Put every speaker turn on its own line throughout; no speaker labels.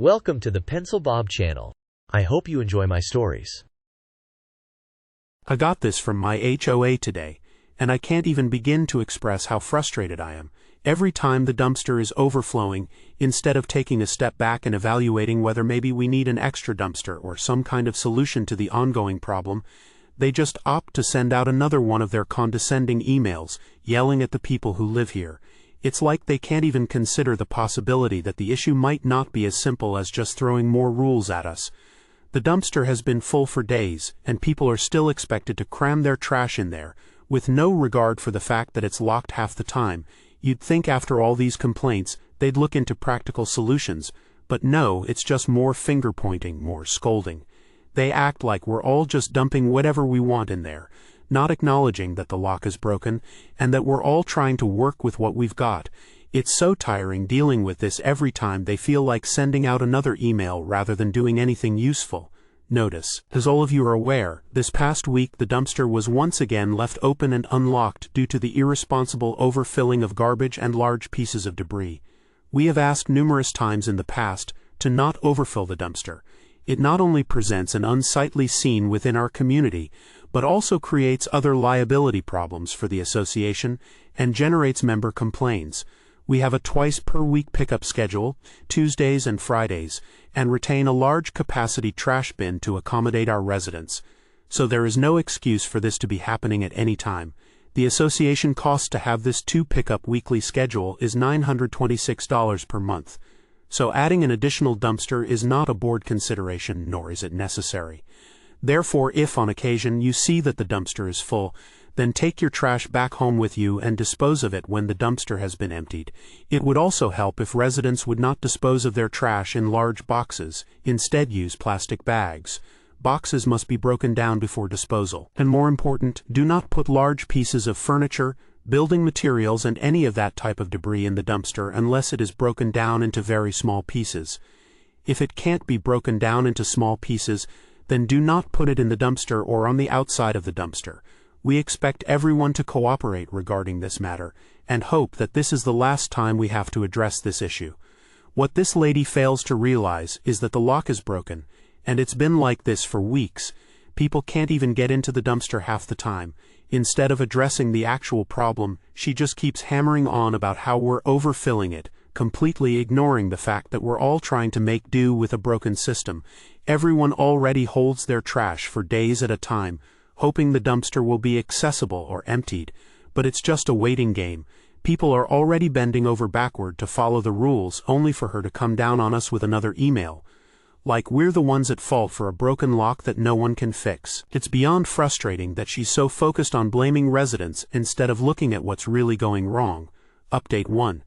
Welcome to the Pencil Bob channel. I hope you enjoy my stories.
I got this from my HOA today, and I can't even begin to express how frustrated I am. Every time the dumpster is overflowing, instead of taking a step back and evaluating whether maybe we need an extra dumpster or some kind of solution to the ongoing problem, they just opt to send out another one of their condescending emails, yelling at the people who live here. It's like they can't even consider the possibility that the issue might not be as simple as just throwing more rules at us. The dumpster has been full for days, and people are still expected to cram their trash in there, with no regard for the fact that it's locked half the time. You'd think after all these complaints, they'd look into practical solutions, but no, it's just more finger-pointing, more scolding. They act like we're all just dumping whatever we want in there, not acknowledging that the lock is broken, and that we're all trying to work with what we've got. It's so tiring dealing with this every time they feel like sending out another email rather than doing anything useful. Notice, as all of you are aware, this past week the dumpster was once again left open and unlocked due to the irresponsible overfilling of garbage and large pieces of debris. We have asked numerous times in the past to not overfill the dumpster. It not only presents an unsightly scene within our community, but also creates other liability problems for the association and generates member complaints. We have a twice-per-week pickup schedule, Tuesdays and Fridays, and retain a large capacity trash bin to accommodate our residents. So there is no excuse for this to be happening at any time. The association cost to have this 2-pickup weekly schedule is $926 per month. So adding an additional dumpster is not a board consideration, nor is it necessary. Therefore, if on occasion you see that the dumpster is full, then take your trash back home with you and dispose of it when the dumpster has been emptied. It would also help if residents would not dispose of their trash in large boxes, instead use plastic bags. Boxes must be broken down before disposal. And more important, do not put large pieces of furniture, building materials and any of that type of debris in the dumpster unless it is broken down into very small pieces. If it can't be broken down into small pieces, then do not put it in the dumpster or on the outside of the dumpster. We expect everyone to cooperate regarding this matter, and hope that this is the last time we have to address this issue. What this lady fails to realize is that the lock is broken, and it's been like this for weeks. People can't even get into the dumpster half the time. Instead of addressing the actual problem, she just keeps hammering on about how we're overfilling it, completely ignoring the fact that we're all trying to make do with a broken system. Everyone already holds their trash for days at a time, hoping the dumpster will be accessible or emptied, but it's just a waiting game. People are already bending over backward to follow the rules only for her to come down on us with another email. Like we're the ones at fault for a broken lock that no one can fix. It's beyond frustrating that she's so focused on blaming residents instead of looking at what's really going wrong. Update 1.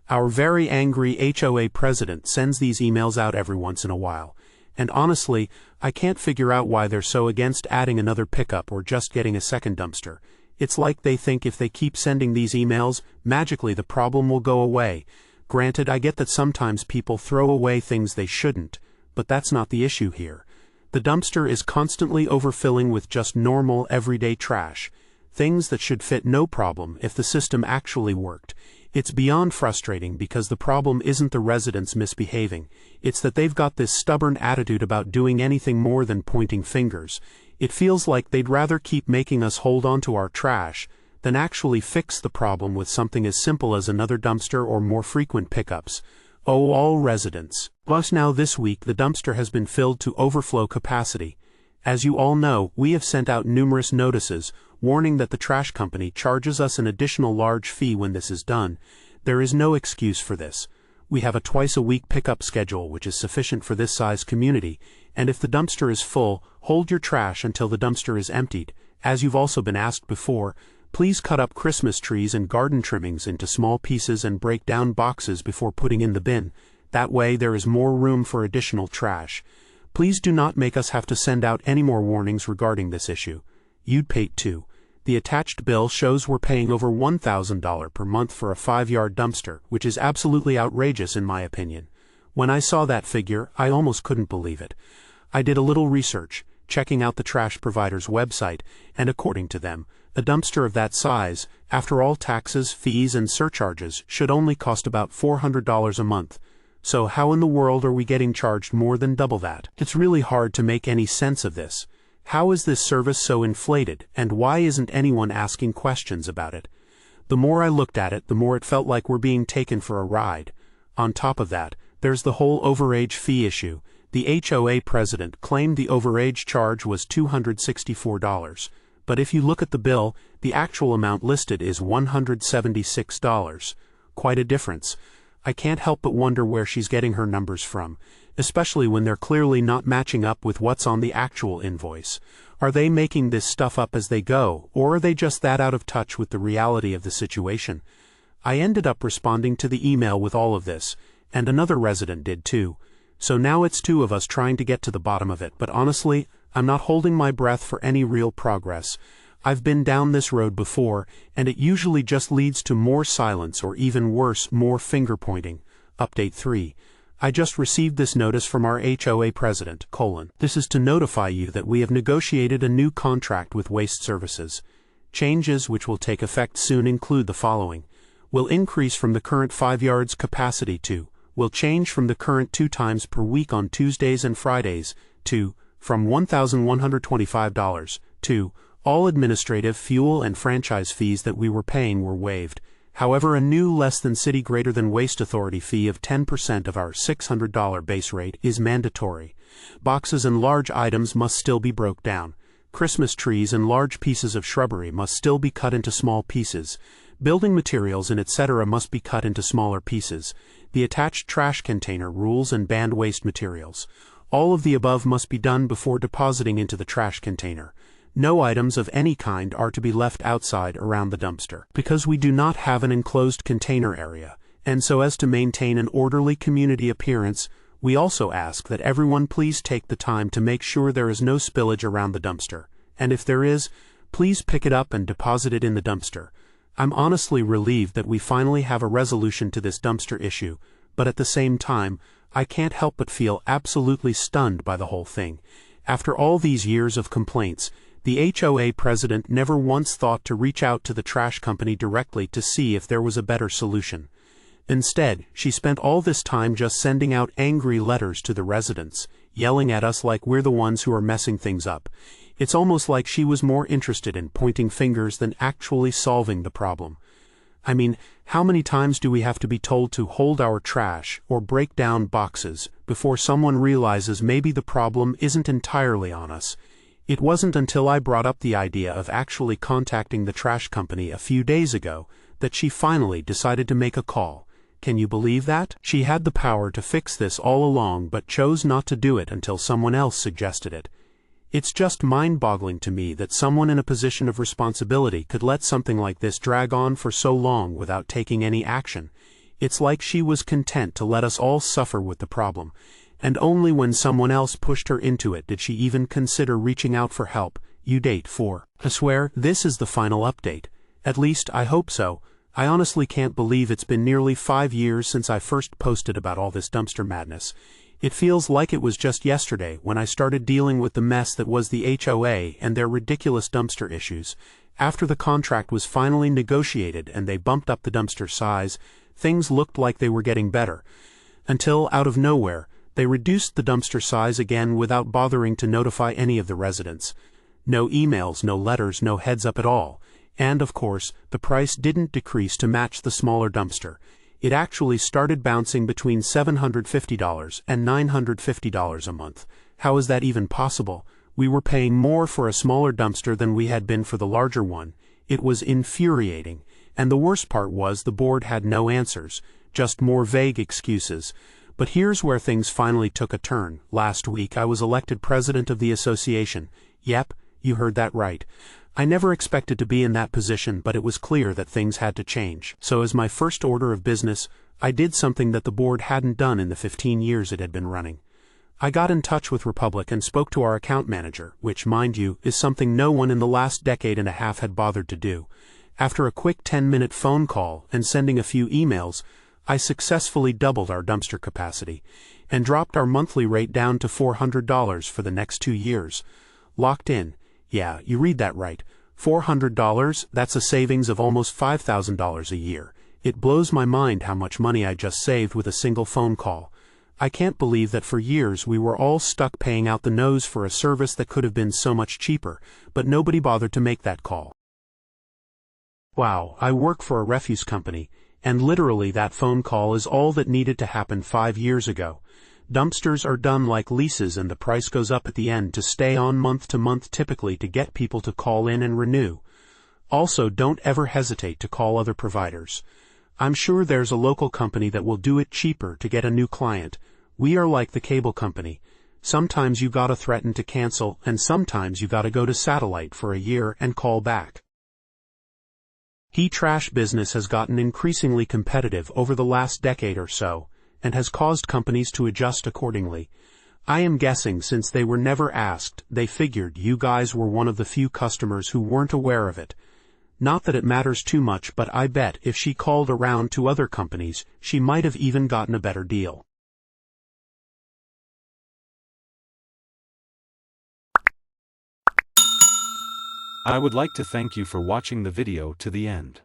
Our very angry HOA president sends these emails out every once in a while. And honestly, I can't figure out why they're so against adding another pickup or just getting a second dumpster. It's like they think if they keep sending these emails, magically the problem will go away. Granted, I get that sometimes people throw away things they shouldn't, but that's not the issue here. The dumpster is constantly overfilling with just normal, everyday trash, things that should fit no problem if the system actually worked. It's beyond frustrating because the problem isn't the residents misbehaving, it's that they've got this stubborn attitude about doing anything more than pointing fingers. It feels like they'd rather keep making us hold on to our trash than actually fix the problem with something as simple as another dumpster or more frequent pickups. Oh, all residents. Plus now this week the dumpster has been filled to overflow capacity. As you all know, we have sent out numerous notices, warning that the trash company charges us an additional large fee when this is done. There is no excuse for this. We have a twice-a-week pickup schedule which is sufficient for this size community, and if the dumpster is full, hold your trash until the dumpster is emptied. As you've also been asked before, please cut up Christmas trees and garden trimmings into small pieces and break down boxes before putting in the bin. That way there is more room for additional trash. Please do not make us have to send out any more warnings regarding this issue. You'd pay too. The attached bill shows we're paying over $1,000 per month for a 5-yard dumpster, which is absolutely outrageous in my opinion. When I saw that figure, I almost couldn't believe it. I did a little research, checking out the trash provider's website, and according to them, a dumpster of that size, after all taxes, fees, and surcharges, should only cost about $400 a month. So how in the world are we getting charged more than double that? It's really hard to make any sense of this. How is this service so inflated, and why isn't anyone asking questions about it? The more I looked at it, the more it felt like we're being taken for a ride. On top of that, there's the whole overage fee issue. The HOA president claimed the overage charge was $264, but if you look at the bill, the actual amount listed is $176. Quite a difference. I can't help but wonder where she's getting her numbers from, especially when they're clearly not matching up with what's on the actual invoice. Are they making this stuff up as they go, or are they just that out of touch with the reality of the situation? I ended up responding to the email with all of this, and another resident did too. So now it's two of us trying to get to the bottom of it, but honestly, I'm not holding my breath for any real progress. I've been down this road before, and it usually just leads to more silence or even worse, more finger-pointing. Update 3. I just received this notice from our HOA president, : This is to notify you that we have negotiated a new contract with Waste Services. Changes which will take effect soon include the following. Will increase from the current 5 yards capacity to, will change from the current 2 times per week on Tuesdays and Fridays, to, from $1,125, to, all administrative, fuel, and franchise fees that we were paying were waived. However, a new less than city greater than waste authority fee of 10% of our $600 base rate is mandatory. Boxes and large items must still be broke down. Christmas trees and large pieces of shrubbery must still be cut into small pieces. Building materials and etc. must be cut into smaller pieces. The attached trash container rules and banned waste materials. All of the above must be done before depositing into the trash container. No items of any kind are to be left outside around the dumpster. Because we do not have an enclosed container area, and so as to maintain an orderly community appearance, we also ask that everyone please take the time to make sure there is no spillage around the dumpster, and if there is, please pick it up and deposit it in the dumpster. I'm honestly relieved that we finally have a resolution to this dumpster issue, but at the same time, I can't help but feel absolutely stunned by the whole thing. After all these years of complaints, the HOA president never once thought to reach out to the trash company directly to see if there was a better solution. Instead, she spent all this time just sending out angry letters to the residents, yelling at us like we're the ones who are messing things up. It's almost like she was more interested in pointing fingers than actually solving the problem. I mean, how many times do we have to be told to hold our trash or break down boxes before someone realizes maybe the problem isn't entirely on us? It wasn't until I brought up the idea of actually contacting the trash company a few days ago that she finally decided to make a call. Can you believe that? She had the power to fix this all along but chose not to do it until someone else suggested it. It's just mind-boggling to me that someone in a position of responsibility could let something like this drag on for so long without taking any action. It's like she was content to let us all suffer with the problem. And only when someone else pushed her into it did she even consider reaching out for help. Update 4. I swear, this is the final update. At least, I hope so. I honestly can't believe it's been nearly 5 years since I first posted about all this dumpster madness. It feels like it was just yesterday when I started dealing with the mess that was the HOA and their ridiculous dumpster issues. After the contract was finally negotiated and they bumped up the dumpster size, things looked like they were getting better. Until, out of nowhere, they reduced the dumpster size again without bothering to notify any of the residents. No emails, no letters, no heads up at all. And, of course, the price didn't decrease to match the smaller dumpster. It actually started bouncing between $750 and $950 a month. How is that even possible? We were paying more for a smaller dumpster than we had been for the larger one. It was infuriating. And the worst part was the board had no answers, just more vague excuses. But here's where things finally took a turn. Last week I was elected president of the association. Yep, you heard that right. I never expected to be in that position, but it was clear that things had to change. So as my first order of business, I did something that the board hadn't done in the 15 years it had been running. I got in touch with Republic and spoke to our account manager, which, mind you, is something no one in the last decade and a half had bothered to do. After a quick 10-minute phone call and sending a few emails, I successfully doubled our dumpster capacity and dropped our monthly rate down to $400 for the next 2 years. Locked in. Yeah, you read that right. $400, that's a savings of almost $5,000 a year. It blows my mind how much money I just saved with a single phone call. I can't believe that for years we were all stuck paying out the nose for a service that could have been so much cheaper, but nobody bothered to make that call. Wow, I work for a refuse company, and literally that phone call is all that needed to happen 5 years ago. Dumpsters are done like leases and the price goes up at the end to stay on month to month, typically to get people to call in and renew. Also, don't ever hesitate to call other providers. I'm sure there's a local company that will do it cheaper to get a new client. We are like the cable company. Sometimes you gotta threaten to cancel, and sometimes you gotta go to satellite for a year and call back. E-trash business has gotten increasingly competitive over the last decade or so, and has caused companies to adjust accordingly. I am guessing since they were never asked, they figured you guys were one of the few customers who weren't aware of it. Not that it matters too much, but I bet if she called around to other companies, she might have even gotten a better deal.
I would like to thank you for watching the video to the end.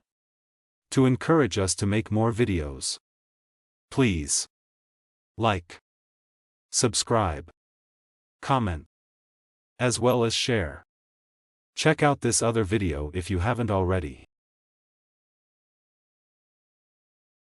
To encourage us to make more videos, please like, subscribe, comment, as well as share. Check out this other video if you haven't already.